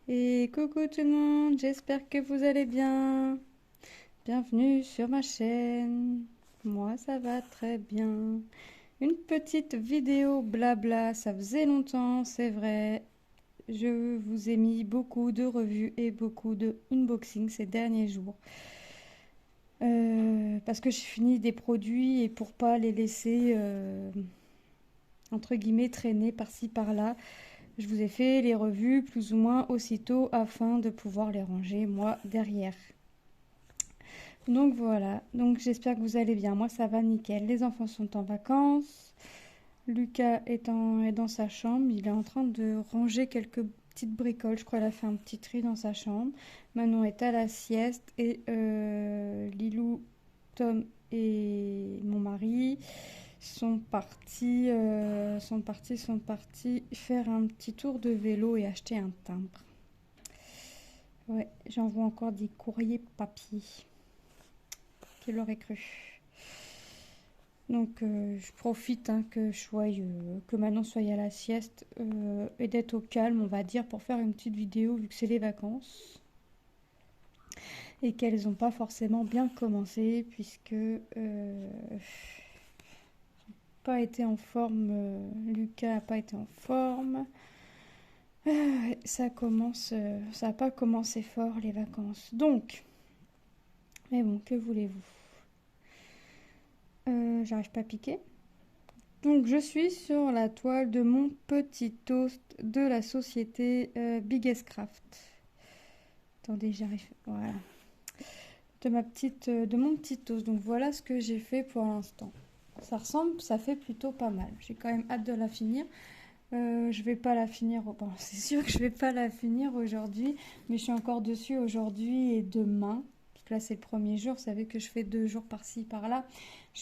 Et coucou tout le monde, j'espère que vous allez bien. Bienvenue sur ma chaîne. Moi ça va très bien. Une petite vidéo blabla, ça faisait longtemps, c'est vrai. Je vous ai mis beaucoup de revues et beaucoup de unboxing ces derniers jours. Parce que j'ai fini des produits et pour pas les laisser entre guillemets traîner par-ci par-là. Je vous ai fait les revues plus ou moins aussitôt afin de pouvoir les ranger moi derrière. Donc voilà, donc j'espère que vous allez bien. Moi ça va nickel. Les enfants sont en vacances. Lucas est dans sa chambre. Il est en train de ranger quelques petites bricoles. Je crois qu'il a fait un petit tri dans sa chambre. Manon est à la sieste et Lilou, Tom et mon mari sont partis faire un petit tour de vélo et acheter un timbre. Ouais, j'envoie encore des courriers papier. Qui l'aurait cru. Donc je profite que Manon soit à la sieste et d'être au calme, on va dire, pour faire une petite vidéo vu que c'est les vacances et qu'elles n'ont pas forcément bien commencé puisque pas été en forme, Lucas n'a pas été en forme. Ça n'a pas commencé fort les vacances. Donc, mais bon, que voulez-vous? J'arrive pas à piquer. Donc je suis sur la toile de mon petit toast de la société Biggest Craft. Attendez, j'arrive. Voilà. De mon petit toast. Donc voilà ce que j'ai fait pour l'instant. Ça fait plutôt pas mal. J'ai quand même hâte de la finir. Je vais pas la finir. Bon, c'est sûr que je vais pas la finir aujourd'hui, mais je suis encore dessus aujourd'hui et demain. Parce que là, c'est le premier jour. Vous savez que je fais 2 jours par-ci, par-là. Je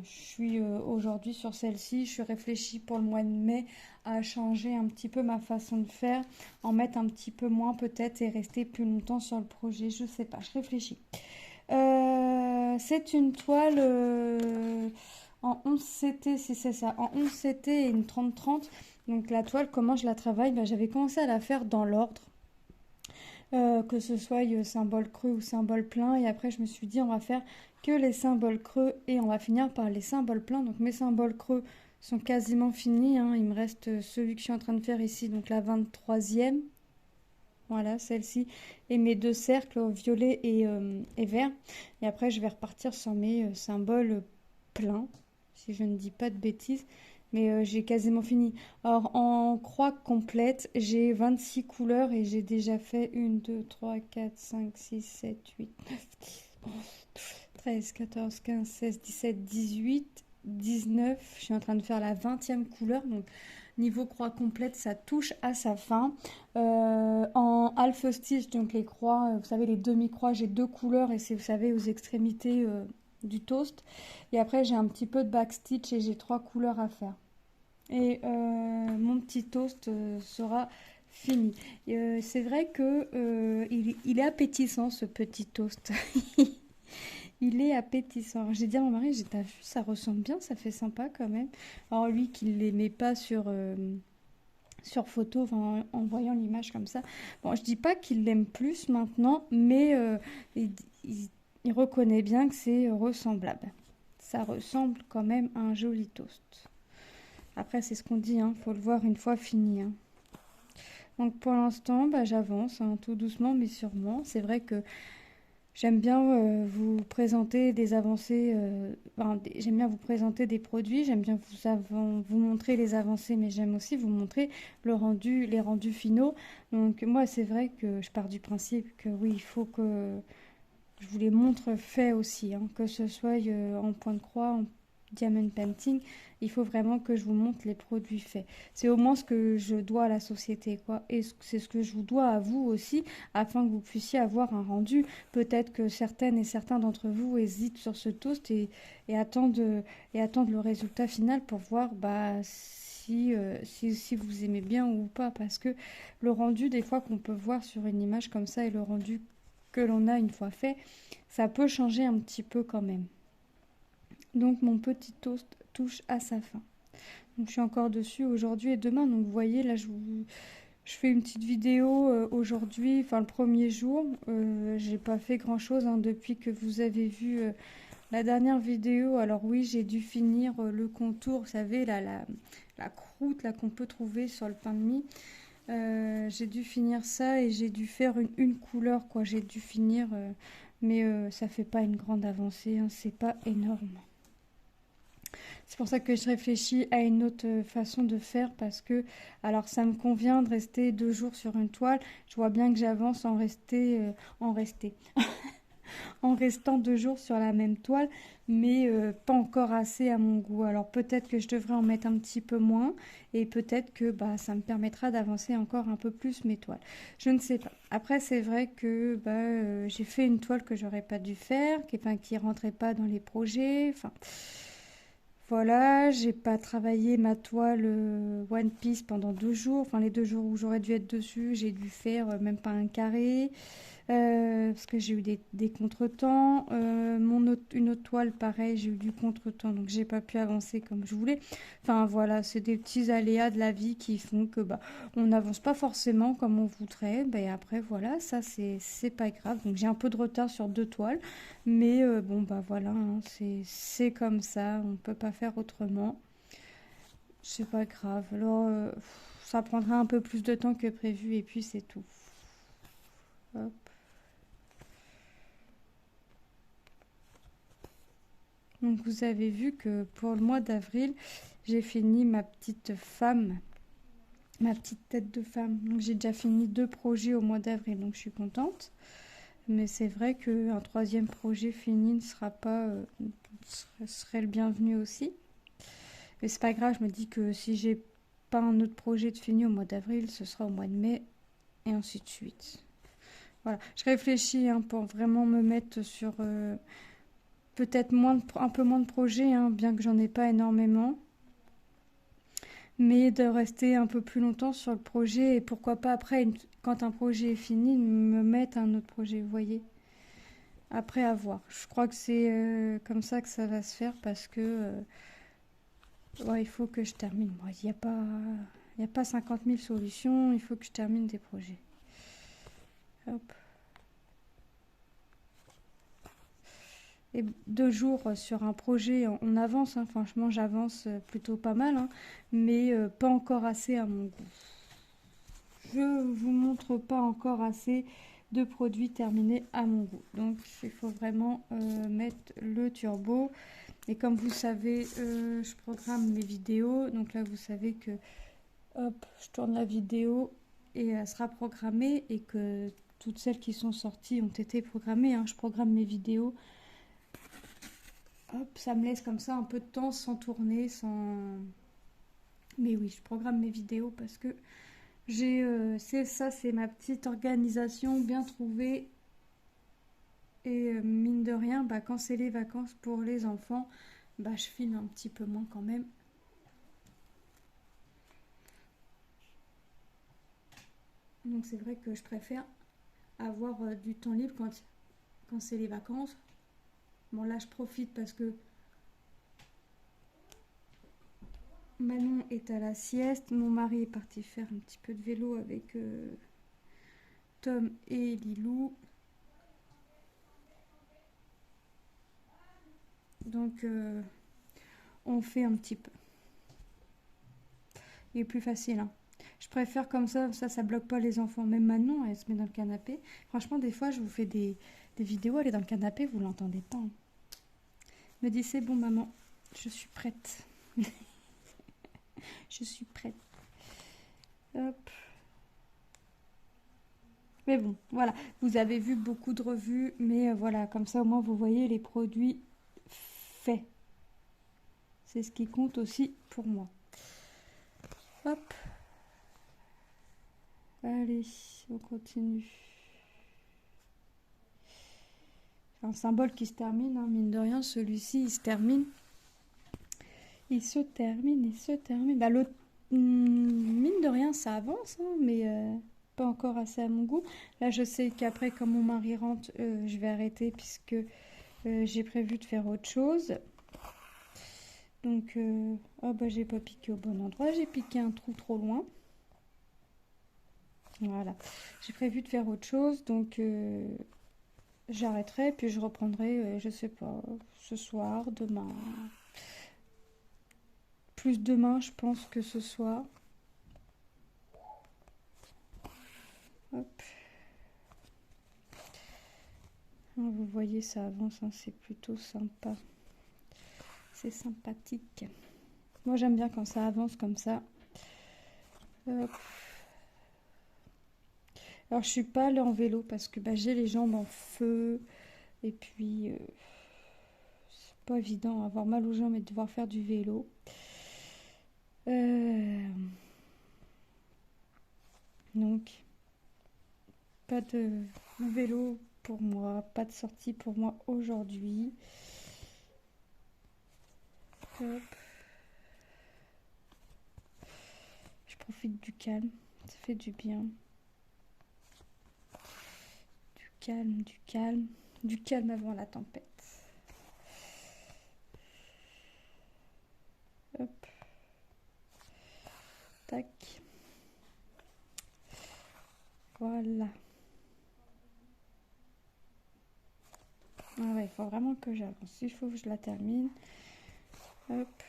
suis aujourd'hui sur celle-ci. Je suis réfléchie pour le mois de mai à changer un petit peu ma façon de faire, en mettre un petit peu moins peut-être et rester plus longtemps sur le projet. Je sais pas, je réfléchis. C'est une toile en 11 CT, si c'est ça, en 11 CT et une 30-30. Donc la toile, comment je la travaille? J'avais commencé à la faire dans l'ordre, que ce soit symbole creux ou symbole plein. Et après, je me suis dit, on va faire que les symboles creux et on va finir par les symboles pleins. Donc mes symboles creux sont quasiment finis, hein. Il me reste celui que je suis en train de faire ici, donc la 23e. Voilà, celle-ci. Et mes 2 cercles, violet et vert. Et après, je vais repartir sur mes symboles pleins, si je ne dis pas de bêtises. Mais j'ai quasiment fini. Alors, en croix complète, j'ai 26 couleurs et j'ai déjà fait 1, 2, 3, 4, 5, 6, 7, 8, 9, 10, 11, 13, 14, 15, 16, 17, 18, 19. Je suis en train de faire la 20e couleur. Donc, niveau croix complète, ça touche à sa fin. En half stitch, donc les croix, vous savez, les demi-croix, j'ai 2 couleurs et c'est, vous savez, aux extrémités du toast. Et après, j'ai un petit peu de backstitch et j'ai 3 couleurs à faire. Et mon petit toast sera fini. C'est vrai que il est appétissant ce petit toast. Il est appétissant. Alors, j'ai dit à mon mari, j'ai t'as vu, ça ressemble bien, ça fait sympa quand même. Alors lui qui ne l'aimait pas sur photo, enfin, en voyant l'image comme ça. Bon, je dis pas qu'il l'aime plus maintenant, mais il, il- il reconnaît bien que c'est ressemblable. Ça ressemble quand même à un joli toast. Après, c'est ce qu'on dit, hein, faut le voir une fois fini, hein. Donc pour l'instant, j'avance, hein, tout doucement mais sûrement. C'est vrai que j'aime bien vous présenter des avancées, j'aime bien vous présenter des produits, j'aime bien vous montrer les avancées, mais j'aime aussi vous montrer les rendus finaux. Donc moi, c'est vrai que je pars du principe que oui, il faut que je vous les montre faits aussi, hein, que ce soit en point de croix, en diamond painting, il faut vraiment que je vous montre les produits faits. C'est au moins ce que je dois à la société, quoi. Et c'est ce que je vous dois à vous aussi, afin que vous puissiez avoir un rendu. Peut-être que certaines et certains d'entre vous hésitent sur ce toast et attendent le résultat final pour voir si vous aimez bien ou pas. Parce que le rendu, des fois, qu'on peut voir sur une image comme ça et le rendu que l'on a une fois fait, ça peut changer un petit peu quand même. Donc mon petit toast touche à sa fin. Donc je suis encore dessus aujourd'hui et demain. Donc vous voyez là, Je fais une petite vidéo aujourd'hui, enfin le premier jour. J'ai pas fait grand-chose hein, depuis que vous avez vu la dernière vidéo. Alors oui, j'ai dû finir le contour, vous savez, la croûte là qu'on peut trouver sur le pain de mie. J'ai dû finir ça et j'ai dû faire une couleur, quoi. J'ai dû finir, mais ça fait pas une grande avancée, hein, c'est pas énorme. C'est pour ça que je réfléchis à une autre façon de faire parce que, alors ça me convient de rester 2 jours sur une toile. Je vois bien que j'avance en restant 2 jours sur la même toile, mais pas encore assez à mon goût. Alors peut-être que je devrais en mettre un petit peu moins et peut-être que bah, ça me permettra d'avancer encore un peu plus mes toiles. Je ne sais pas. Après, c'est vrai que bah, j'ai fait une toile que j'aurais pas dû faire, qui rentrait pas dans les projets. Enfin, voilà, j'ai pas travaillé ma toile One Piece pendant 2 jours. Enfin, les 2 jours où j'aurais dû être dessus, j'ai dû faire même pas un carré. Parce que j'ai eu des contretemps. Une autre toile, pareil, j'ai eu du contretemps, donc j'ai pas pu avancer comme je voulais. Enfin voilà, c'est des petits aléas de la vie qui font que bah, on n'avance pas forcément comme on voudrait. Bah, et après voilà, ça c'est pas grave. Donc j'ai un peu de retard sur 2 toiles, mais bon bah voilà, hein, c'est comme ça, on peut pas faire autrement. C'est pas grave. Alors ça prendra un peu plus de temps que prévu et puis c'est tout. Hop. Donc vous avez vu que pour le mois d'avril, j'ai fini ma petite femme, ma petite tête de femme. Donc j'ai déjà fini 2 projets au mois d'avril, donc je suis contente. Mais c'est vrai qu'un troisième projet fini ne sera pas, serait le bienvenu aussi. Mais c'est pas grave, je me dis que si j'ai pas un autre projet de fini au mois d'avril, ce sera au mois de mai et ainsi de suite. Voilà, je réfléchis hein, pour vraiment me mettre sur peut-être un peu moins de projets, hein, bien que j'en ai pas énormément. Mais de rester un peu plus longtemps sur le projet et pourquoi pas après, quand un projet est fini, me mettre un autre projet, vous voyez. Après à voir. Je crois que c'est comme ça que ça va se faire parce que ouais, il faut que je termine. Moi, il y a pas 50 000 solutions, il faut que je termine des projets. Hop. Et 2 jours sur un projet, on avance, hein, franchement j'avance plutôt pas mal, hein, mais pas encore assez à mon goût. Je vous montre pas encore assez de produits terminés à mon goût. Donc il faut vraiment mettre le turbo. Et comme vous savez, je programme mes vidéos. Donc là, vous savez que hop, je tourne la vidéo et elle sera programmée et que toutes celles qui sont sorties ont été programmées, hein. Je programme mes vidéos. Hop, ça me laisse comme ça un peu de temps sans tourner, sans... Mais oui, je programme mes vidéos parce que c'est ma petite organisation bien trouvée. Et mine de rien, bah, quand c'est les vacances pour les enfants, bah, je filme un petit peu moins quand même. Donc c'est vrai que je préfère avoir du temps libre quand c'est les vacances. Bon là je profite parce que Manon est à la sieste, mon mari est parti faire un petit peu de vélo avec Tom et Lilou. Donc on fait un petit peu. Il est plus facile, hein. Je préfère comme ça bloque pas les enfants. Même Manon, elle se met dans le canapé. Franchement, des fois, je vous fais des vidéos, elle est dans le canapé, vous l'entendez pas, hein. Me dit, c'est bon, maman, je suis prête. Je suis prête. Hop. Mais bon, voilà. Vous avez vu beaucoup de revues, mais voilà, comme ça, au moins, vous voyez les produits faits. C'est ce qui compte aussi pour moi. Hop. Allez, on continue. Un symbole qui se termine, hein, mine de rien, celui-ci, il se termine. Il se termine. Bah, l'autre, mine de rien, ça avance, hein, mais pas encore assez à mon goût. Là, je sais qu'après, quand mon mari rentre, je vais arrêter puisque j'ai prévu de faire autre chose. Donc, oh bah, j'ai pas piqué au bon endroit, j'ai piqué un trou trop loin. Voilà. J'ai prévu de faire autre chose, donc j'arrêterai, puis je reprendrai, je sais pas, ce soir, demain. Plus demain, je pense, que ce soir. Hop. Vous voyez, ça avance, hein, c'est plutôt sympa. C'est sympathique. Moi, j'aime bien quand ça avance comme ça. Hop. Alors, je suis pas allée en vélo parce que bah, j'ai les jambes en feu. Et puis, c'est pas évident, avoir mal aux jambes et devoir faire du vélo. Donc, pas de vélo pour moi, pas de sortie pour moi aujourd'hui. Hop. Je profite du calme, ça fait du bien. Du calme, du calme, du calme avant la tempête. Hop. Tac. Voilà. Ah ouais, il faut vraiment que j'avance. Il faut que je la termine. Hop.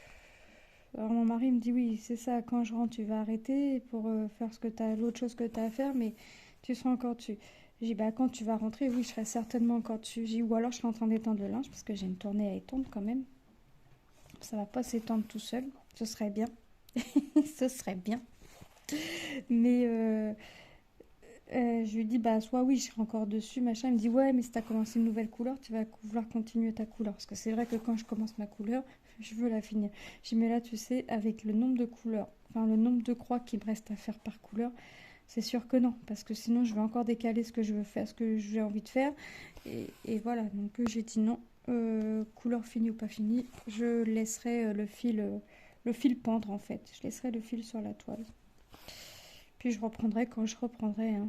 Alors mon mari me dit oui, c'est ça, quand je rentre, tu vas arrêter pour faire l'autre chose que tu as à faire, mais tu seras encore dessus. J'ai dit bah quand tu vas rentrer, oui, je serai certainement encore dessus. J'ai dit ou alors je serai en train d'étendre le linge parce que j'ai une tournée à étendre quand même. Ça va pas s'étendre tout seul. Ce serait bien. Ce serait bien. Mais je lui dis, bah, soit oui, je serai encore dessus, machin. Il me dit, ouais, mais si t'as commencé une nouvelle couleur, tu vas vouloir continuer ta couleur. Parce que c'est vrai que quand je commence ma couleur, je veux la finir. J'ai dit, mais là, tu sais, avec le nombre de couleurs, enfin, le nombre de croix qui me reste à faire par couleur, c'est sûr que non. Parce que sinon, je vais encore décaler ce que je veux faire, ce que j'ai envie de faire. Et voilà. Donc, j'ai dit non. Couleur finie ou pas finie, je laisserai le fil pendre, en fait. Je laisserai le fil sur la toile. Puis je reprendrai quand je reprendrai, hein.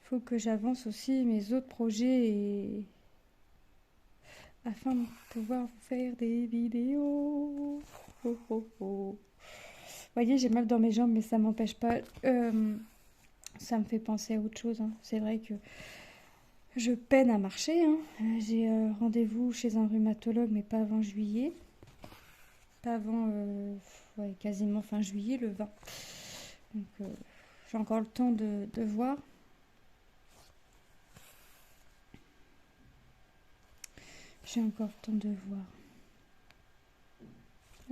Faut que j'avance aussi mes autres projets afin de pouvoir vous faire des vidéos. Oh, oh, oh. Vous voyez, j'ai mal dans mes jambes, mais ça m'empêche pas. Ça me fait penser à autre chose, hein. C'est vrai que je peine à marcher, hein. J'ai rendez-vous chez un rhumatologue, mais pas avant juillet. Pas avant, ouais, quasiment fin juillet, le 20. Donc, j'ai encore le temps de voir. J'ai encore le temps de voir.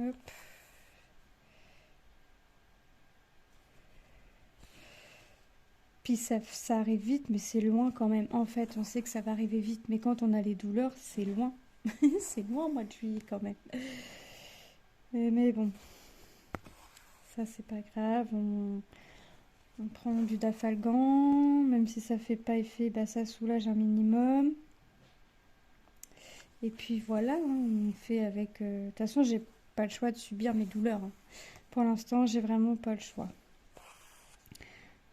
Hop. Puis ça arrive vite, mais c'est loin quand même. En fait, on sait que ça va arriver vite, mais quand on a les douleurs, c'est loin. C'est loin, au mois de juillet quand même. Mais bon, ça c'est pas grave. On prend du dafalgan, même si ça fait pas effet, bah ça soulage un minimum. Et puis voilà, hein, on fait avec. De toute façon, j'ai pas le choix de subir mes douleurs, hein. Pour l'instant, j'ai vraiment pas le choix.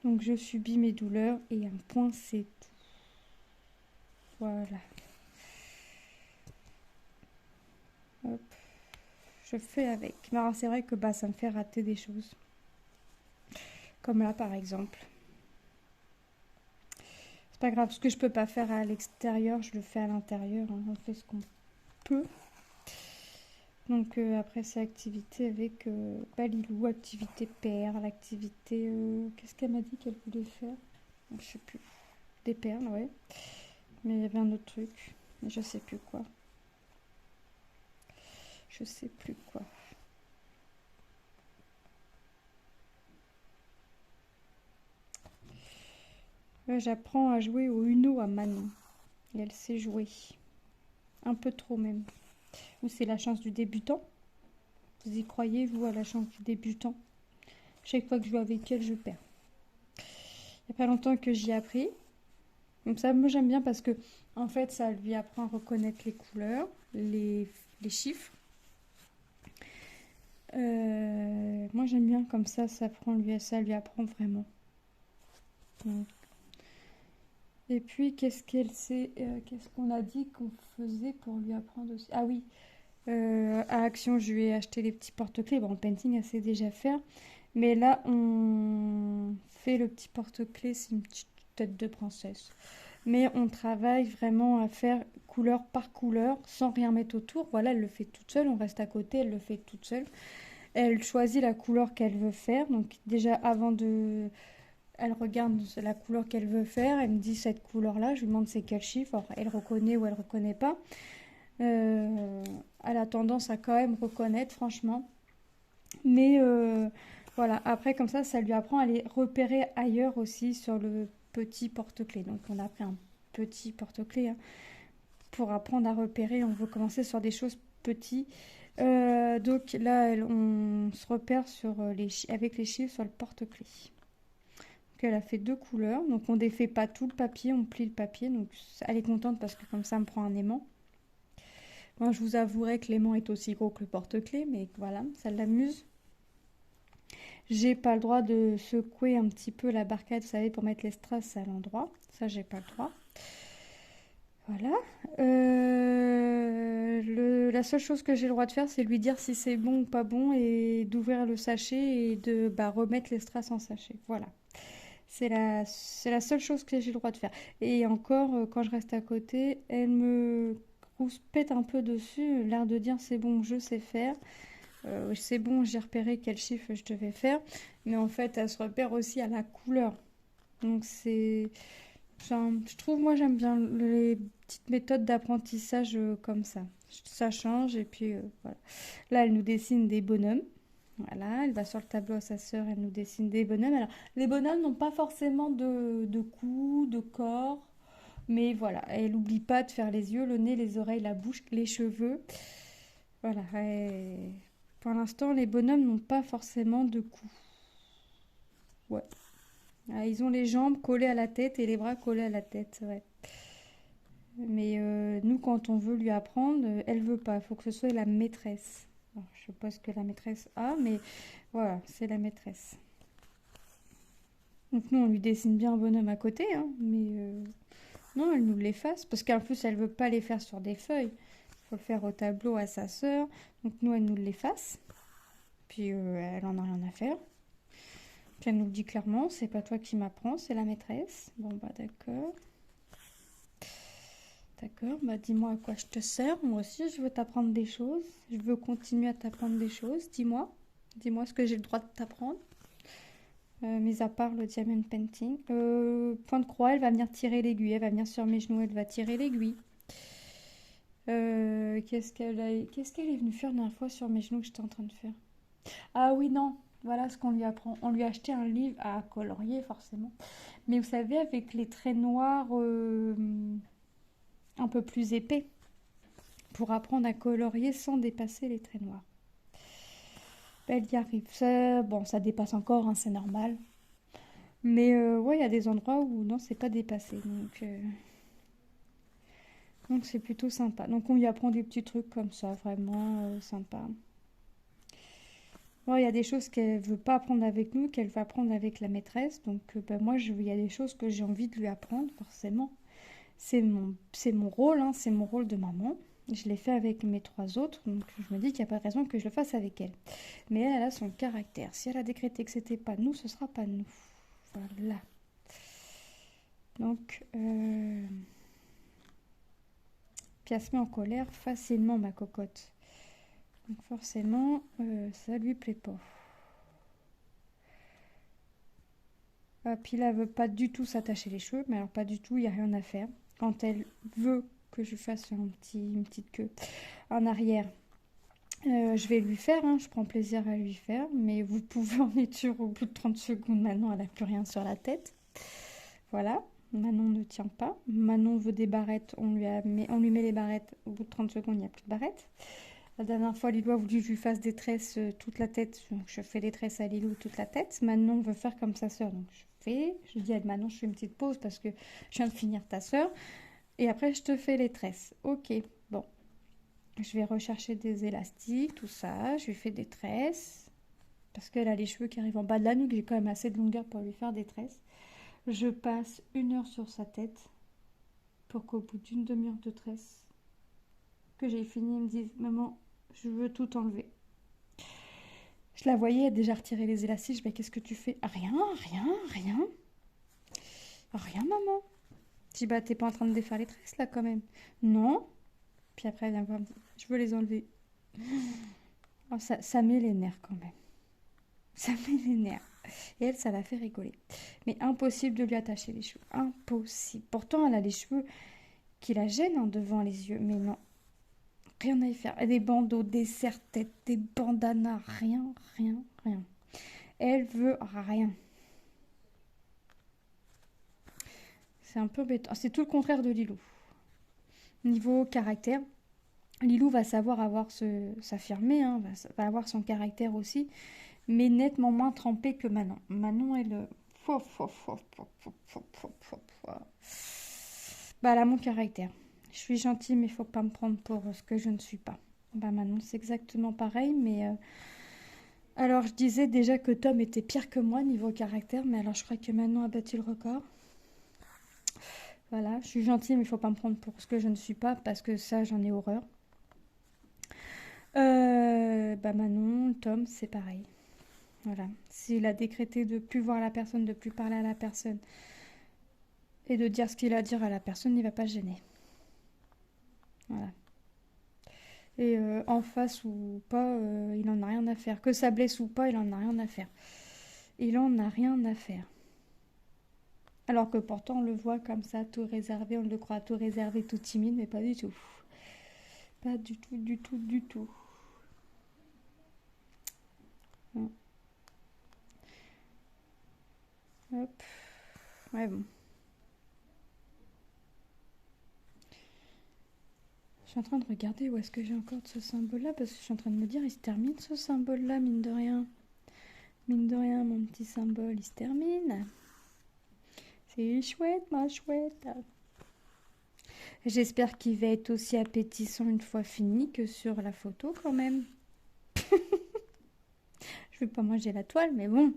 Donc je subis mes douleurs et un point c'est tout. Voilà. Hop. Je fais avec. Mais alors c'est vrai que bah, ça me fait rater des choses. Comme là par exemple. C'est pas grave, ce que je peux pas faire à l'extérieur, je le fais à l'intérieur, hein. On fait ce qu'on peut. Donc après c'est activité avec Balilou, activité perles, l'activité... qu'est-ce qu'elle m'a dit qu'elle voulait faire? Je sais plus. Des perles, ouais. Mais il y avait un autre truc. Mais je sais plus quoi. Je sais plus quoi. Là, j'apprends à jouer au Uno à Manon. Et elle sait jouer. Un peu trop même. Ou c'est la chance du débutant? Vous y croyez, vous, à la chance du débutant? Chaque fois que je joue avec elle, je perds. Il n'y a pas longtemps que j'y ai appris. Donc ça, moi, j'aime bien parce que, en fait, ça lui apprend à reconnaître les couleurs, les chiffres. Moi, j'aime bien comme ça lui apprend vraiment. Donc. Et puis, qu'est-ce qu'on a dit qu'on faisait pour lui apprendre aussi? Ah oui, à Action, je lui ai acheté les petits porte-clés. Bon, en painting, elle sait déjà faire. Mais là, on fait le petit porte-clés, c'est une petite tête de princesse. Mais on travaille vraiment à faire couleur par couleur, sans rien mettre autour. Voilà, elle le fait toute seule, on reste à côté, elle le fait toute seule. Elle choisit la couleur qu'elle veut faire. Donc déjà avant de... Elle regarde la couleur qu'elle veut faire, elle me dit cette couleur-là, je lui demande c'est quel chiffre. Alors, elle reconnaît ou elle reconnaît pas. Elle a tendance à quand même reconnaître, franchement. Mais voilà, après comme ça lui apprend à les repérer ailleurs aussi sur le petit porte-clés. Donc on a pris un petit porte-clés hein, pour apprendre à repérer. On veut commencer sur des choses petites. Donc là, on se repère sur avec les chiffres sur le porte-clés. Donc elle a fait 2 couleurs. Donc on défait pas tout le papier, on plie le papier. Donc elle est contente parce que comme ça, me prend un aimant. Moi, je vous avouerai que l'aimant est aussi gros que le porte-clés, mais voilà, ça l'amuse. J'ai pas le droit de secouer un petit peu la barquette, vous savez, pour mettre les strass à l'endroit. Ça, j'ai pas le droit. Voilà. La seule chose que j'ai le droit de faire, c'est lui dire si c'est bon ou pas bon et d'ouvrir le sachet et de remettre les strass en sachet. Voilà. C'est la seule chose que j'ai le droit de faire. Et encore, quand je reste à côté, elle me rouspète un peu dessus, l'air de dire c'est bon, je sais faire. C'est bon, j'ai repéré quel chiffre je devais faire. Mais en fait, elle se repère aussi à la couleur. Donc c'est... je trouve, moi, j'aime bien les petites méthodes d'apprentissage comme ça. Ça change et puis voilà. Là, elle nous dessine des bonhommes. Voilà, elle va sur le tableau à sa sœur, elle nous dessine des bonhommes. Alors, les bonhommes n'ont pas forcément de cou, de corps, mais voilà, elle n'oublie pas de faire les yeux, le nez, les oreilles, la bouche, les cheveux. Voilà, pour l'instant, les bonhommes n'ont pas forcément de cou. Ouais. Ah, ils ont les jambes collées à la tête et les bras collés à la tête, ouais. Mais nous, quand on veut lui apprendre, elle veut pas. Il faut que ce soit la maîtresse. Alors, je sais pas ce que la maîtresse a, mais voilà, c'est la maîtresse. Donc nous, on lui dessine bien un bonhomme à côté, hein, mais non, elle nous l'efface. Parce qu'en plus, elle veut pas les faire sur des feuilles. Il faut le faire au tableau à sa sœur. Donc nous, elle nous l'efface. Puis elle en a rien à faire. Puis elle nous le dit clairement, c'est pas toi qui m'apprends, c'est la maîtresse. Bon bah d'accord. D'accord, bah dis-moi à quoi je te sers. Moi aussi, je veux t'apprendre des choses. Je veux continuer à t'apprendre des choses. Dis-moi. Dis-moi ce que j'ai le droit de t'apprendre. Mis à part le diamond painting. Point de croix, elle va venir tirer l'aiguille. Elle va venir sur mes genoux, elle va tirer l'aiguille. Qu'est-ce qu'elle est venue faire la dernière fois sur mes genoux que j'étais en train de faire? Ah oui, non. Voilà ce qu'on lui apprend. On lui a acheté un livre à colorier, forcément. Mais vous savez, avec les traits noirs un peu plus épais, pour apprendre à colorier sans dépasser les traits noirs. Elle y arrive. Ça, bon, ça dépasse encore, hein, c'est normal. Mais ouais, il y a des endroits où non, c'est pas dépassé. Donc c'est plutôt sympa. Donc on lui apprend des petits trucs comme ça, vraiment sympa. Bon, il y a des choses qu'elle veut pas apprendre avec nous, qu'elle veut apprendre avec la maîtresse. Donc ben, moi, il y a des choses que j'ai envie de lui apprendre, forcément. C'est mon rôle, hein, c'est mon rôle de maman. Je l'ai fait avec mes 3 autres, donc je me dis qu'il n'y a pas de raison que je le fasse avec elle. Mais elle a son caractère. Si elle a décrété que c'était pas nous, ce sera pas nous. Voilà. Donc, puis elle se met en colère facilement, ma cocotte. Donc forcément, ça lui plaît pas. Ah, puis là, elle veut pas du tout s'attacher les cheveux, mais alors pas du tout, il n'y a rien à faire. Quand elle veut que je fasse une petite queue en arrière, je vais lui faire, hein, je prends plaisir à lui faire, mais vous pouvez en être sûr, au bout de 30 secondes, Manon, elle n'a plus rien sur la tête. Voilà, Manon ne tient pas. Manon veut des barrettes, on lui met les barrettes, au bout de 30 secondes, il n'y a plus de barrettes. La dernière fois, Lilou a voulu que je lui fasse des tresses toute la tête, donc je fais les tresses à Lilou toute la tête. Manon veut faire comme sa sœur, donc je dis à Manon, je fais une petite pause parce que je viens de finir ta sœur, et après je te fais les tresses. Ok, bon. Je vais rechercher des élastiques, tout ça. Je lui fais des tresses. Parce qu'elle a les cheveux qui arrivent en bas de la nuque. J'ai quand même assez de longueur pour lui faire des tresses. Je passe 1 heure sur sa tête. Pour qu'au bout d'une demi-heure de tresses, que j'ai fini, elle me dise, maman, je veux tout enlever. Je la voyais déjà retirer les élastiques. Je dis, qu'est-ce que tu fais? Rien, rien, rien. Rien, maman. Je dis, bah, t'es pas en train de défaire les tresses, là, quand même. Non. Puis après, elle vient voir, elle me dit, je veux les enlever. Oh, ça met les nerfs, quand même. Ça met les nerfs. Et elle, ça la fait rigoler. Mais impossible de lui attacher les cheveux. Impossible. Pourtant, elle a les cheveux qui la gênent hein, devant les yeux. Mais non, rien à y faire. Des bandeaux, des serre-têtes, des bandanas, rien, rien, rien. Elle veut rien. C'est un peu bêtant. C'est tout le contraire de Lilou. Niveau caractère, Lilou va savoir s'affirmer, hein, va avoir son caractère aussi, mais nettement moins trempé que Manon. Manon, elle... Bah, elle a mon caractère. Je suis gentille, mais il faut pas me prendre pour ce que je ne suis pas. Bah, Manon, c'est exactement pareil, mais... Alors, je disais déjà que Tom était pire que moi niveau caractère, mais alors je crois que Manon a battu le record. Voilà, je suis gentille, mais il faut pas me prendre pour ce que je ne suis pas, parce que ça, j'en ai horreur. Bah Manon, Tom, c'est pareil. Voilà. S'il a décrété de plus voir la personne, de plus parler à la personne, et de dire ce qu'il a à dire à la personne, il va pas se gêner. Voilà. Et en face ou pas, il en a rien à faire. Que ça blesse ou pas, il en a rien à faire. Il en a rien à faire. Alors que pourtant, on le voit comme ça, tout réservé, on le croit tout réservé, tout timide, mais pas du tout. Pas du tout, du tout, du tout. Bon. Hop. Ouais, bon. Je suis en train de regarder où est-ce que j'ai encore de ce symbole-là, parce que je suis en train de me dire, il se termine ce symbole-là, mine de rien. Mine de rien, mon petit symbole, il se termine. C'est chouette, ma chouette. J'espère qu'il va être aussi appétissant une fois fini que sur la photo, quand même. Je vais pas manger la toile, mais bon.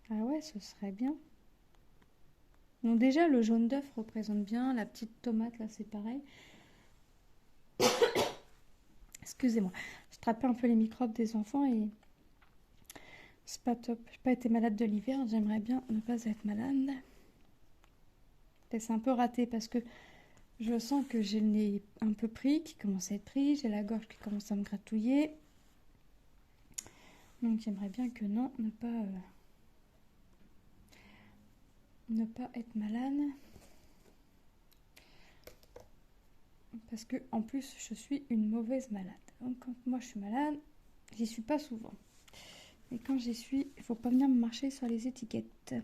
Ah ouais, ce serait bien. Donc déjà, le jaune d'œuf représente bien. La petite tomate, là, c'est pareil. Excusez-moi. Je trappais un peu les microbes des enfants et c'est pas top. J'ai pas été malade de l'hiver. J'aimerais bien ne pas être malade. Et c'est un peu raté parce que je sens que j'ai le nez un peu pris, qui commence à être pris. J'ai la gorge qui commence à me gratouiller. Donc j'aimerais bien que non, ne pas être malade. Parce que en plus, je suis une mauvaise malade. Donc quand moi je suis malade, j'y suis pas souvent. Et quand j'y suis, il faut pas venir me marcher sur les étiquettes.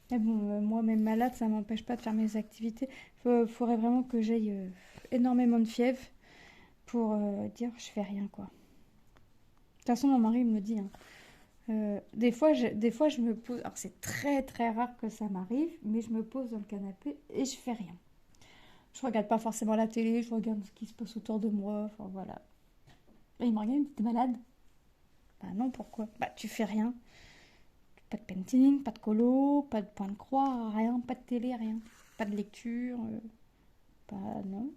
Mais bon, moi même malade, ça m'empêche pas de faire mes activités. Faudrait vraiment que j'aille énormément de fièvre pour dire je fais rien quoi. De toute façon, mon mari me dit, hein, des fois, je me pose. Alors, c'est très très rare que ça m'arrive, mais je me pose dans le canapé et je fais rien. Je regarde pas forcément la télé, je regarde ce qui se passe autour de moi. Enfin voilà. Et il me regarde, il me dit, t'es malade? Bah non, pourquoi? Bah tu fais rien. Pas de painting, pas de colo, pas de point de croix, rien, pas de télé, rien. Pas de lecture. Bah non.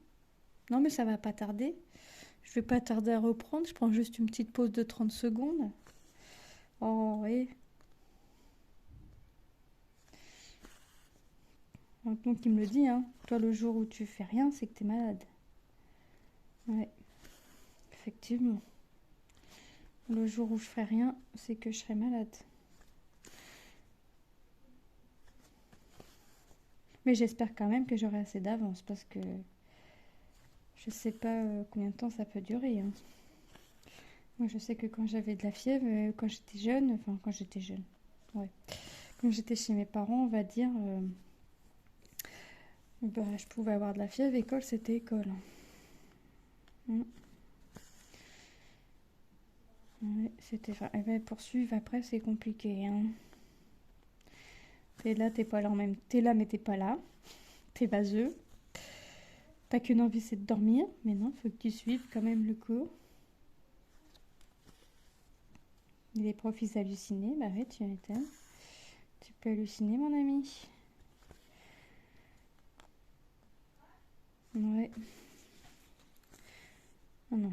Non, mais ça va pas tarder. Je vais pas tarder à reprendre. Je prends juste une petite pause de 30 secondes. Oh, oui. Donc il me le dit, hein. Toi, le jour où tu fais rien, c'est que t'es malade. Ouais, effectivement. Le jour où je ferai rien, c'est que je serai malade. Mais j'espère quand même que j'aurai assez d'avance parce que je sais pas combien de temps ça peut durer, hein. Moi, je sais que quand j'avais de la fièvre, quand j'étais jeune, ouais, quand j'étais chez mes parents, on va dire, bah, je pouvais avoir de la fièvre, école, c'était école. Mm. Ouais, c'était... Et ben, poursuivre après, c'est compliqué, hein. T'es là, t'es pas là en même... T'es là, mais t'es pas là. T'es vaseux. T'as qu'une envie, c'est de dormir. Mais non, faut que tu suives quand même le cours. Les profs, ils hallucinaient. Bah ouais, tu m'étonnes. Tu peux halluciner, mon ami. Ouais. Oh non.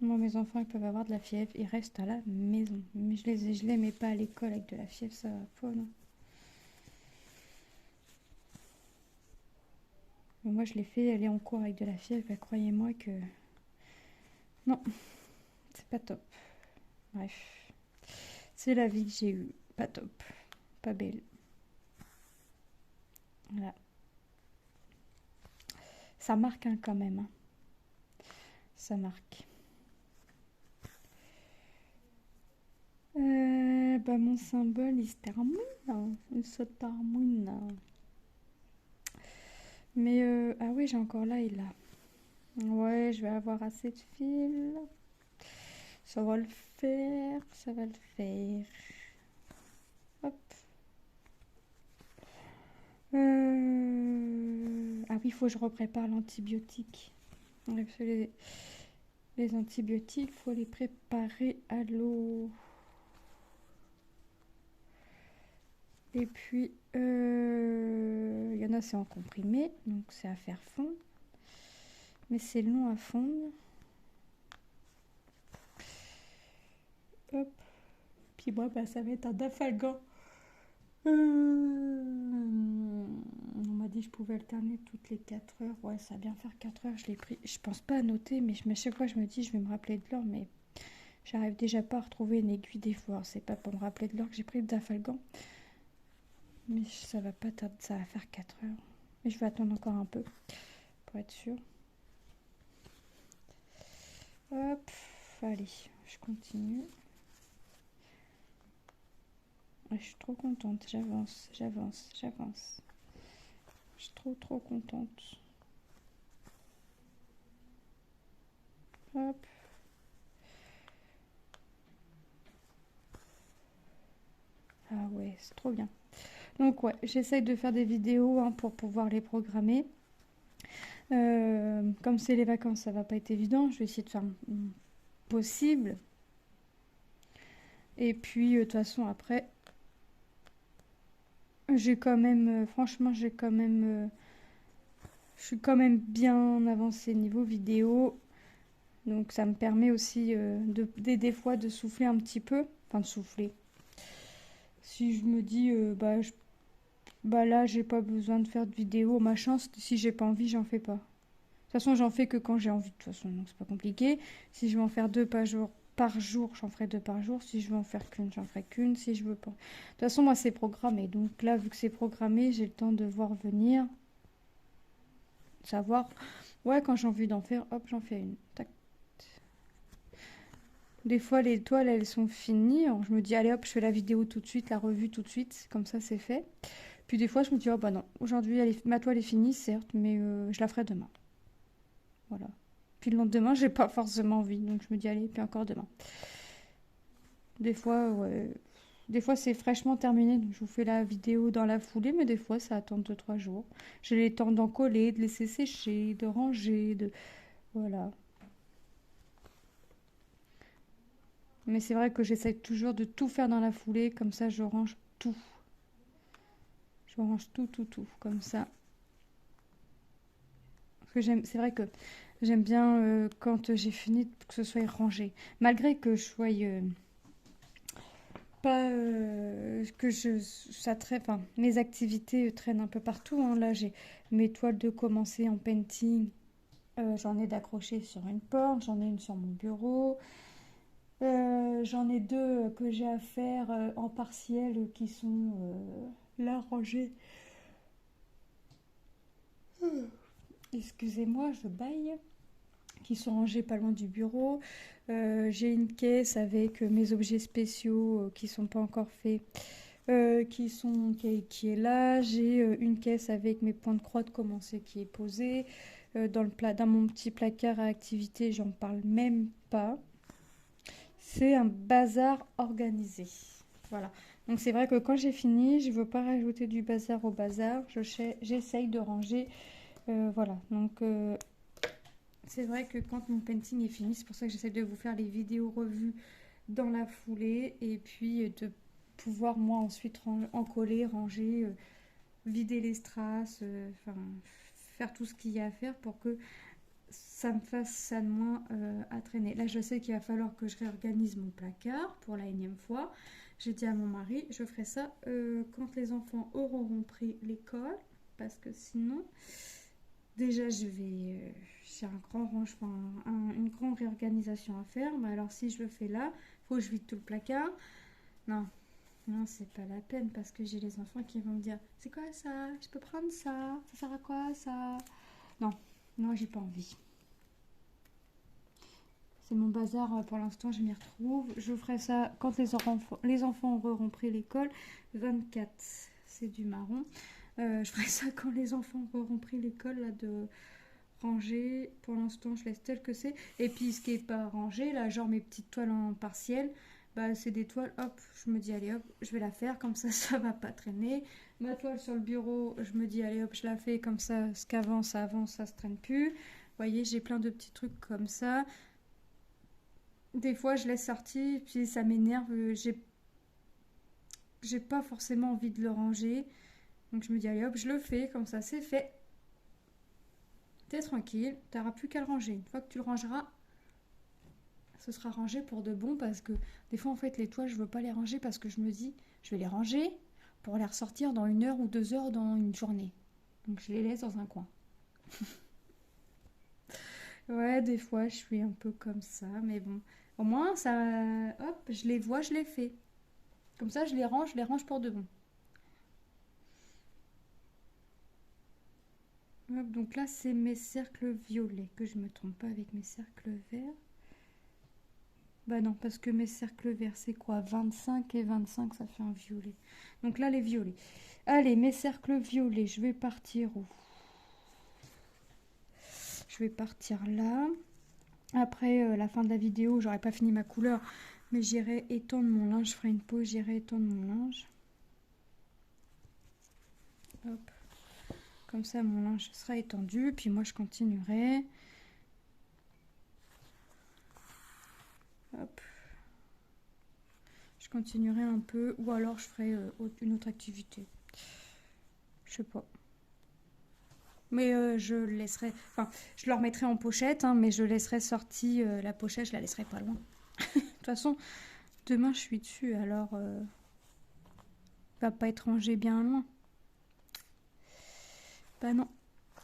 Moi, mes enfants, ils peuvent avoir de la fièvre, ils restent à la maison. Mais je les mets pas à l'école avec de la fièvre, ça va pas, non. Mais moi, je les fais aller en cours avec de la fièvre, bah, croyez-moi que... Non, c'est pas top. Bref, c'est la vie que j'ai eue. Pas top, pas belle. Voilà. Ça marque hein, quand même. Hein. Ça marque. Bah, mon symbole, il se termine. Hein. Il se termine. Mais ah oui, j'ai encore là et là. Ouais, je vais avoir assez de fils. Ça va le faire, ça va le faire. Hop. Ah oui, il faut que je reprépare l'antibiotique. Ouais, parce que les antibiotiques, il faut les préparer à l'eau. Et puis, il y en a, c'est en comprimé, donc c'est à faire fondre. Mais c'est long à fondre. Hop. Puis moi, bah, ça va être un dafalgan. On m'a dit que je pouvais alterner toutes les 4 heures. Ouais, ça va bien faire 4 heures. Je l'ai pris. Je pense pas à noter, mais à chaque fois, je me dis, je vais me rappeler de l'heure. Mais j'arrive déjà pas à retrouver une aiguille des fois. C'est pas pour me rappeler de l'heure que j'ai pris le dafalgan. Mais ça va pas tarder. Ça va faire 4 heures. Mais je vais attendre encore un peu pour être sûre. Hop. Allez, je continue. Je suis trop contente. J'avance, j'avance, j'avance. Je suis trop contente. Hop. Ah ouais, c'est trop bien. Donc ouais, j'essaye de faire des vidéos hein, pour pouvoir les programmer. Comme c'est les vacances, ça va pas être évident. Je vais essayer de faire possible. Et puis de toute façon après, j'ai quand même, franchement, je suis quand même bien avancée niveau vidéo. Donc ça me permet aussi des fois de souffler un petit peu. Enfin de souffler. Si je me dis, bah là j'ai pas besoin de faire de vidéo, machin, si j'ai pas envie, j'en fais pas. De toute façon, j'en fais que quand j'ai envie, de toute façon, donc c'est pas compliqué. Si je veux en faire deux par jour, j'en ferai deux par jour. Si je veux en faire qu'une, j'en ferai qu'une. Si je veux pas. De toute façon, moi, c'est programmé. Donc là, vu que c'est programmé, j'ai le temps de voir venir, savoir. Ouais, quand j'ai envie d'en faire, hop, j'en fais une. Tac. Des fois, les toiles, elles sont finies. Alors, je me dis, allez hop, je fais la vidéo tout de suite, la revue tout de suite. Comme ça, c'est fait. Puis des fois, je me dis, oh bah non, aujourd'hui, ma toile est finie, certes, mais je la ferai demain. Voilà. Puis le lendemain, j'ai pas forcément envie, donc je me dis allez, puis encore demain. Des fois, ouais. Des fois, c'est fraîchement terminé, donc je vous fais la vidéo dans la foulée, mais des fois, ça attend 2 3 jours. J'ai le temps d'en coller, de laisser sécher, de ranger, de... Voilà. Mais c'est vrai que j'essaye toujours de tout faire dans la foulée, comme ça, je range tout. Je range tout, comme ça. Parce que c'est vrai que j'aime bien quand j'ai fini que ce soit rangé. Malgré que je sois pas que ça traîne, enfin mes activités traînent un peu partout. Hein. Là, j'ai mes toiles de commencer en painting. J'en ai d'accrochées sur une porte, j'en ai une sur mon bureau. J'en ai deux que j'ai à faire en partiel qui sont là rangées. Excusez-moi, je baille. Qui sont rangés pas loin du bureau. J'ai une caisse avec mes objets spéciaux qui sont pas encore faits, qui est là. J'ai une caisse avec mes points de croix de commencer qui est posée. Dans mon petit placard à activité, j'en parle même pas. C'est un bazar organisé. Voilà. Donc c'est vrai que quand j'ai fini, je ne veux pas rajouter du bazar au bazar. J'essaye de ranger. Voilà. Donc c'est vrai que quand mon painting est fini, c'est pour ça que j'essaie de vous faire les vidéos revues dans la foulée et puis de pouvoir moi ensuite en coller, ranger, vider les strass, faire tout ce qu'il y a à faire pour que ça me fasse ça de moins à traîner. Là, je sais qu'il va falloir que je réorganise mon placard pour la énième fois. J'ai dit à mon mari, je ferai ça quand les enfants auront pris l'école, parce que sinon, déjà, j'ai un grand range, enfin, une grande réorganisation à faire. Mais alors, si je le fais là, il faut que je vide tout le placard. Non, non, c'est pas la peine parce que j'ai les enfants qui vont me dire, c'est quoi ça? Je peux prendre ça? Ça sert à quoi ça? Non, non, j'ai pas envie. C'est mon bazar pour l'instant, je m'y retrouve. Je ferai ça quand les enfants auront pris l'école. 24, c'est du marron. Je ferai ça quand les enfants auront pris l'école, là, de ranger. Pour l'instant, je laisse tel que c'est. Et puis, ce qui est pas rangé, là, genre mes petites toiles en partiel, bah, c'est des toiles, hop, je me dis, allez, hop, je vais la faire, comme ça va pas traîner. Ma toile sur le bureau, je me dis, allez, hop, je la fais, comme ça, ce qu'avance, ça avance, ça se traîne plus. Vous voyez, j'ai plein de petits trucs comme ça. Des fois, je laisse sortir, puis ça m'énerve. J'ai pas forcément envie de le ranger. Donc je me dis, allez hop, je le fais, comme ça c'est fait. T'es tranquille, t'auras plus qu'à le ranger. Une fois que tu le rangeras, ce sera rangé pour de bon parce que des fois, en fait, les toiles, je veux pas les ranger parce que je me dis, je vais les ranger pour les ressortir dans 1 heure ou 2 heures dans une journée. Donc je les laisse dans un coin. Ouais, des fois, je suis un peu comme ça, mais bon. Au moins, ça, hop, je les vois, je les fais. Comme ça, je les range pour de bon. Hop, donc là, c'est mes cercles violets, que je me trompe pas avec mes cercles verts. Bah non, parce que mes cercles verts, c'est quoi? 25 et 25, ça fait un violet. Donc là, les violets. Allez, mes cercles violets, je vais partir où? Je vais partir là. Après la fin de la vidéo, j'aurai pas fini ma couleur, mais j'irai étendre mon linge. Je ferai une pause, j'irai étendre mon linge. Hop. Comme ça, mon linge sera étendu. Puis moi, je continuerai. Hop. Je continuerai un peu. Ou alors, je ferai une autre activité. Je sais pas. Mais je laisserai... Enfin, je le remettrai en pochette, hein, mais je laisserai sortie la pochette. Je la laisserai pas loin. De toute façon, demain, je suis dessus. Alors, va pas être rangé bien loin. Bah non,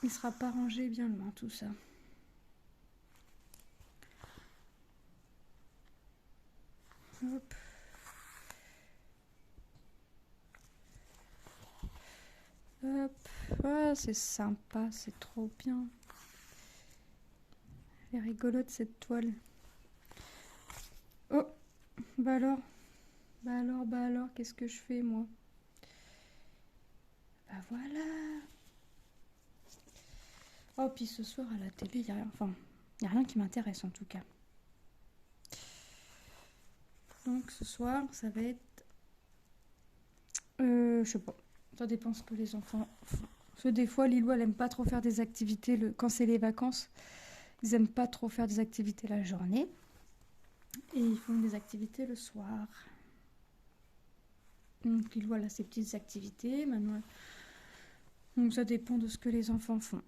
il sera pas rangé bien loin, tout ça. Hop. Hop. Ah, c'est sympa, c'est trop bien. Elle est rigolote cette toile. Oh, bah alors. Bah alors, qu'est-ce que je fais moi? Bah voilà. Oh, puis ce soir à la télé, il y a rien. Enfin, il n'y a rien qui m'intéresse en tout cas. Donc ce soir, ça va être... je sais pas. Ça dépend ce que les enfants font. Parce que des fois, Lilou, elle aime pas trop faire des activités quand c'est les vacances. Ils aiment pas trop faire des activités la journée. Et ils font des activités le soir. Donc Lilou, elle a ses petites activités. Maintenant, donc ça dépend de ce que les enfants font.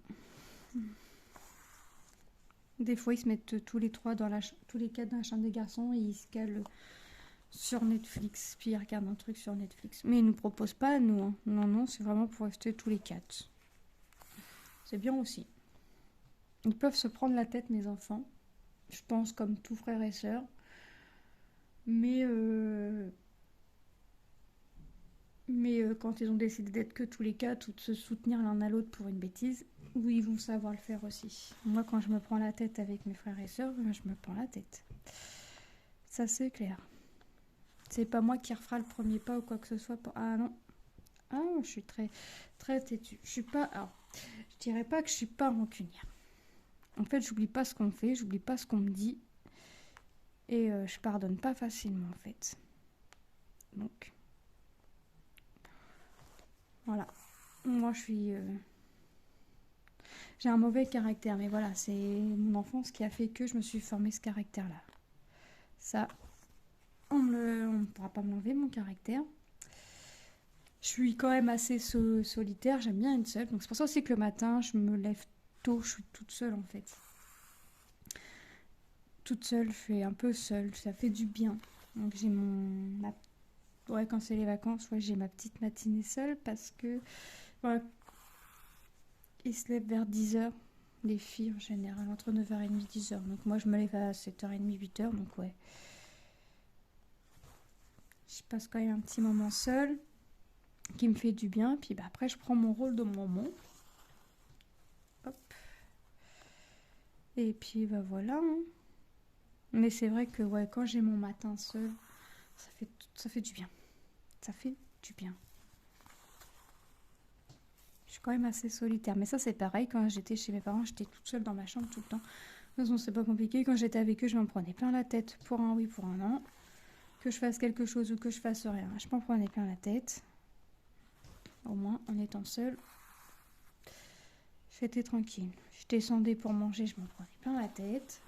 Des fois, ils se mettent tous les quatre dans la chambre des garçons et ils se calent sur Netflix. Puis ils regardent un truc sur Netflix. Mais ils nous proposent pas à nous. Hein. Non, non, c'est vraiment pour rester tous les quatre. C'est bien aussi. Ils peuvent se prendre la tête, mes enfants. Je pense comme tout frère et sœur. Mais quand ils ont décidé d'être que tous les quatre ou de se soutenir l'un à l'autre pour une bêtise, oui, ils vont savoir le faire aussi. Moi, quand je me prends la tête avec mes frères et sœurs, je me prends la tête. Ça, c'est clair. C'est pas moi qui refera le premier pas ou quoi que ce soit. Ah non. Ah, je suis très, très têtue. Je suis pas... Alors, je dirais pas que je suis pas rancunière. En fait, j'oublie pas ce qu'on fait, j'oublie pas ce qu'on me dit. Et je pardonne pas facilement, en fait. Donc... Voilà. Moi, je suis... J'ai un mauvais caractère, mais voilà, c'est mon enfance qui a fait que je me suis formée ce caractère-là. Ça, on ne pourra pas me l'enlever, mon caractère. Je suis quand même assez solitaire, j'aime bien être seule. Donc c'est pour ça aussi que le matin, je me lève tôt, je suis toute seule en fait. toute seule, je suis un peu seule, ça fait du bien. Donc j'ai ouais, quand c'est les vacances, ouais, j'ai ma petite matinée seule parce que ouais, ils se lèvent vers 10 heures. Les filles en général, entre 9h30 et 10 heures. Donc moi je me lève à 7h30, 8 heures. Donc ouais, je passe quand même un petit moment seule qui me fait du bien. Puis bah, après je prends mon rôle de maman. Hop. Et puis bah voilà, hein. Mais c'est vrai que ouais, quand j'ai mon matin seul, ça fait du bien. Ça fait du bien. Je suis quand même assez solitaire. Mais ça, c'est pareil. Quand j'étais chez mes parents, j'étais toute seule dans ma chambre tout le temps. De toute façon, c'est pas compliqué. Quand j'étais avec eux, je m'en prenais plein la tête. Pour un oui, pour un non. Que je fasse quelque chose ou que je fasse rien. Je m'en prenais plein la tête. Au moins, en étant seule, j'étais tranquille. Je descendais pour manger, je m'en prenais plein la tête.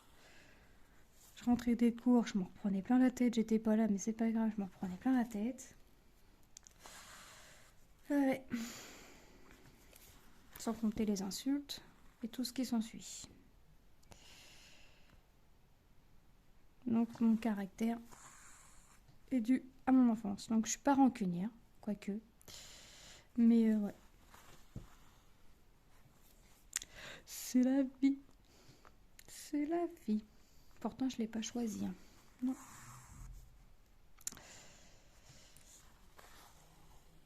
Je rentrais des cours, je m'en reprenais plein la tête. J'étais pas là, mais c'est pas grave, je m'en reprenais plein la tête. Ouais. Sans compter les insultes et tout ce qui s'ensuit. Donc mon caractère est dû à mon enfance. Donc je suis pas rancunière, quoique. Mais ouais. C'est la vie. C'est la vie. Pourtant je l'ai pas choisi. Hein. Non.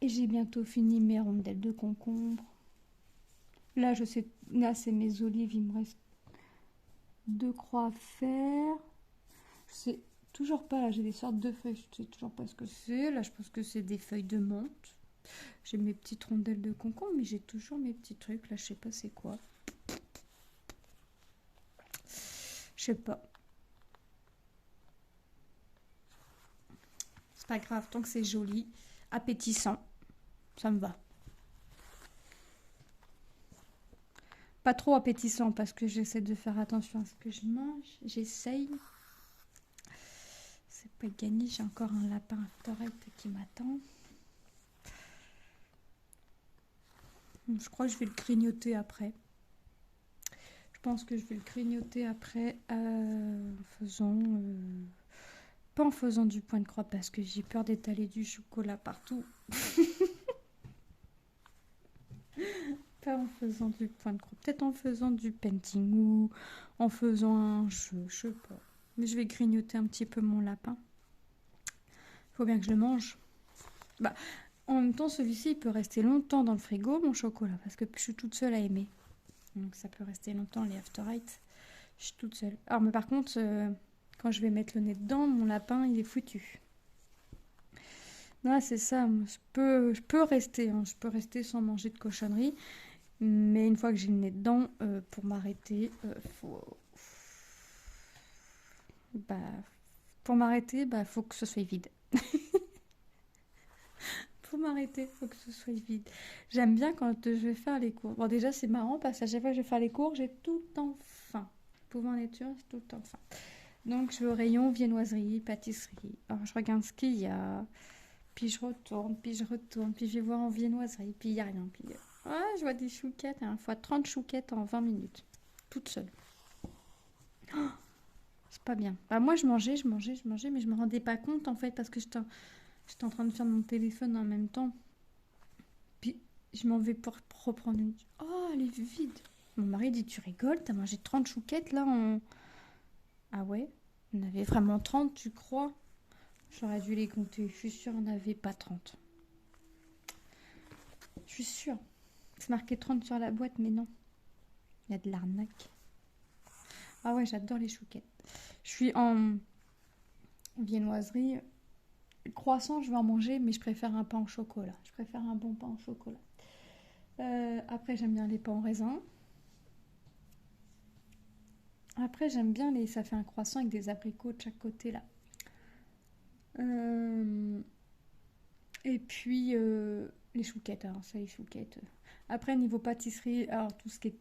Et j'ai bientôt fini mes rondelles de concombre. Là je sais. Là c'est mes olives. Il me reste 2 croix à faire. Je sais toujours pas. Là j'ai des sortes de feuilles. Je sais toujours pas ce que c'est. Là je pense que c'est des feuilles de menthe. J'ai mes petites rondelles de concombre, mais j'ai toujours mes petits trucs. Là, je sais pas c'est quoi. Je sais pas. C'est pas grave, tant que c'est joli, appétissant, ça me va. Pas trop appétissant parce que j'essaie de faire attention à ce que je mange. J'essaye. C'est pas gagné, j'ai encore un lapin torrette qui m'attend. Je crois que je vais le grignoter après. Je pense que je vais le grignoter après en faisant... pas en faisant du point de croix parce que j'ai peur d'étaler du chocolat partout. Pas en faisant du point de croix. Peut-être en faisant du painting ou en faisant un jeu, je sais pas. Mais je vais grignoter un petit peu mon lapin. Faut bien que je le mange. Bah, en même temps, celui-ci, il peut rester longtemps dans le frigo, mon chocolat, parce que je suis toute seule à aimer. Donc ça peut rester longtemps, les After Eight. Je suis toute seule. Alors, mais par contre, quand je vais mettre le nez dedans, mon lapin, il est foutu. Ah, c'est ça. Je peux rester. Hein, je peux rester sans manger de cochonneries. Mais une fois que j'ai le nez dedans, pour m'arrêter, bah, pour m'arrêter, bah, faut que ce soit vide. Pour m'arrêter, faut que ce soit vide. J'aime bien quand je vais faire les cours. Bon, déjà, c'est marrant parce qu'à chaque fois que je vais faire les cours, j'ai tout le temps faim. Pouvant être sûr, j'ai tout le temps faim. Donc, je vais au rayon viennoiserie, pâtisserie. Alors, je regarde ce qu'il y a. Puis je retourne, puis je vais voir en viennoiserie, puis il n'y a rien. Puis je vois des chouquettes, hein, fois 30 chouquettes en 20 minutes, toute seule. Oh, c'est pas bien. Bah, moi, je mangeais, mais je me rendais pas compte en fait parce que j'étais en train de faire mon téléphone en même temps. Puis je m'en vais pour reprendre une. Oh, elle est vide. Mon mari dit: Tu rigoles, t'as mangé 30 chouquettes là en. Ah ouais? On avait vraiment 30, tu crois? J'aurais dû les compter. Je suis sûre, on n'avait pas 30. Je suis sûre. C'est marqué 30 sur la boîte, mais non. Il y a de l'arnaque. Ah ouais, j'adore les chouquettes. Je suis en viennoiserie. Croissant, je vais en manger, mais je préfère un pain au chocolat. Je préfère un bon pain au chocolat. Après, j'aime bien les pains au raisin. Après, j'aime bien les. Ça fait un croissant avec des abricots de chaque côté là. Euh, Et puis les chouquettes, alors ça les chouquettes. Après niveau pâtisserie, alors tout ce qui est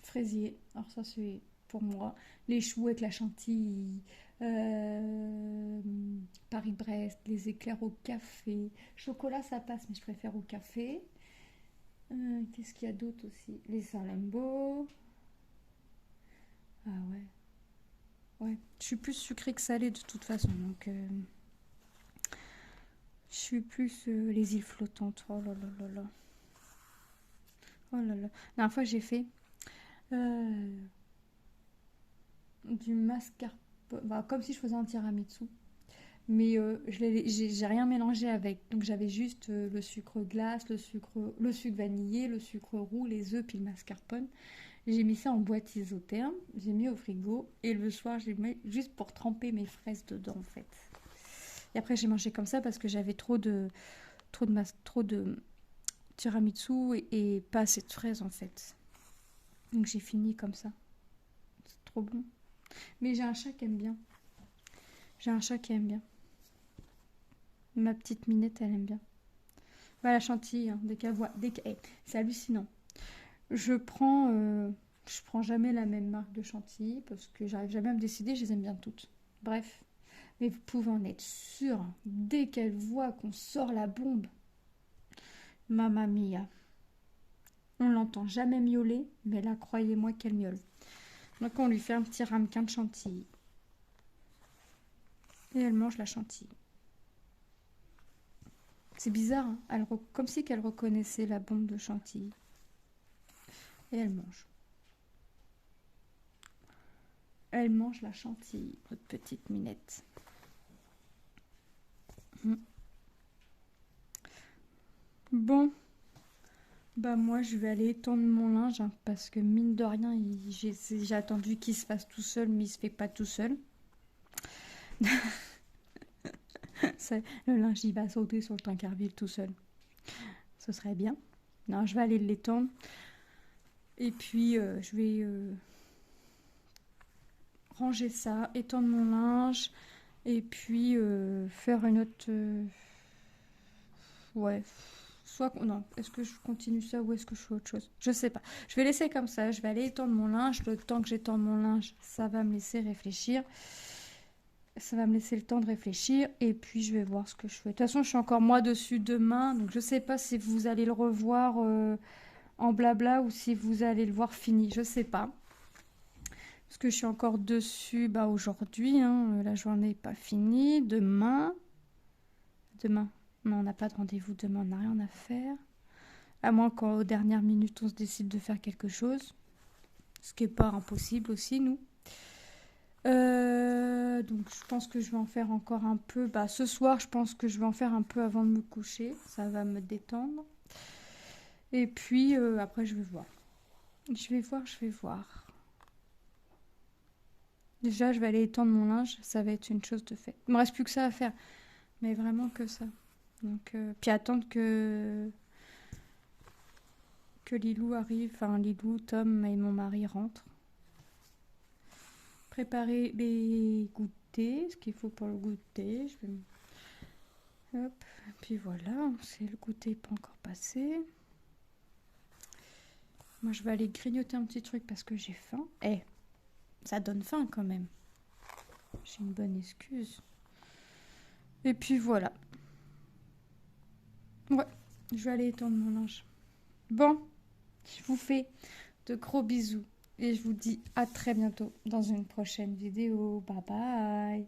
fraisier, alors ça c'est pour moi. Les choux avec la chantilly, euh, Paris-Brest, les éclairs au café. Chocolat ça passe mais je préfère au café. Qu'est-ce qu'il y a d'autre aussi? Les salambo. Ah ouais. Ouais, je suis plus sucrée que salée de toute façon. Donc, je suis plus les îles flottantes. Oh là là là là. Oh là là. La dernière fois, j'ai fait euh, du mascarpone. Bah, comme si je faisais un tiramisu. Mais j'ai rien mélangé avec. Donc, j'avais juste le sucre glace, le sucre vanillé, le sucre roux, les œufs, puis le mascarpone. J'ai mis ça en boîte isotherme. J'ai mis au frigo. Et le soir, j'ai mis juste pour tremper mes fraises dedans, en fait. Et après, j'ai mangé comme ça parce que j'avais trop de tiramisu et pas assez de fraises en fait. Donc j'ai fini comme ça. C'est trop bon. Mais j'ai un chat qui aime bien. J'ai un chat qui aime bien. Ma petite Minette, elle aime bien. Bah, la chantilly, hein, dès qu'elle voit. C'est hallucinant. Je prends jamais la même marque de chantilly parce que j'arrive jamais à me décider, je les aime bien toutes. Bref. Mais vous pouvez en être sûr, hein, dès qu'elle voit qu'on sort la bombe, mamma mia. On l'entend jamais miauler, mais là, croyez-moi qu'elle miaule. Donc on lui fait un petit ramequin de chantilly. Et elle mange la chantilly. C'est bizarre, hein, comme si qu'elle reconnaissait la bombe de chantilly. Et elle mange. Elle mange la chantilly, notre petite Minette. Bon, bah moi je vais aller étendre mon linge hein, parce que mine de rien, j'ai attendu qu'il se fasse tout seul, mais il se fait pas tout seul. Le linge il va sauter sur le Tankerville tout seul. Ce serait bien. Non, je vais aller l'étendre. Et puis je vais ranger ça, étendre mon linge. Et puis faire une autre... ouais. Soit... Non, est-ce que je continue ça ou est-ce que je fais autre chose? Je sais pas. Je vais laisser comme ça. Je vais aller étendre mon linge. Le temps que j'étends mon linge, ça va me laisser réfléchir. Ça va me laisser le temps de réfléchir. Et puis je vais voir ce que je fais. De toute façon, je suis encore moi dessus demain. Donc je sais pas si vous allez le revoir en blabla ou si vous allez le voir fini. Je sais pas. Parce que je suis encore dessus aujourd'hui. Hein, la journée n'est pas finie. Demain. Non, on n'a pas de rendez-vous demain. On n'a rien à faire. À moins qu'aux dernières minutes, on se décide de faire quelque chose. Ce qui n'est pas impossible aussi, nous. Donc, je pense que je vais en faire encore un peu. Ce soir, je pense que je vais en faire un peu avant de me coucher. Ça va me détendre. Et puis, après, je vais voir. Je vais voir. Déjà, je vais aller étendre mon linge. Ça va être une chose de fait. Il me reste plus que ça à faire. Mais vraiment que ça. Donc, puis attendre que Lilou arrive. Enfin, Lilou, Tom et mon mari rentrent. Préparer les goûters. Ce qu'il faut pour le goûter. Je vais... Hop. Et puis voilà. C'est le goûter pas encore passé. Moi, je vais aller grignoter un petit truc parce que j'ai faim. Ça donne faim quand même. J'ai une bonne excuse. Et puis voilà. Ouais, je vais aller étendre mon linge. Bon, je vous fais de gros bisous. Et je vous dis à très bientôt dans une prochaine vidéo. Bye bye.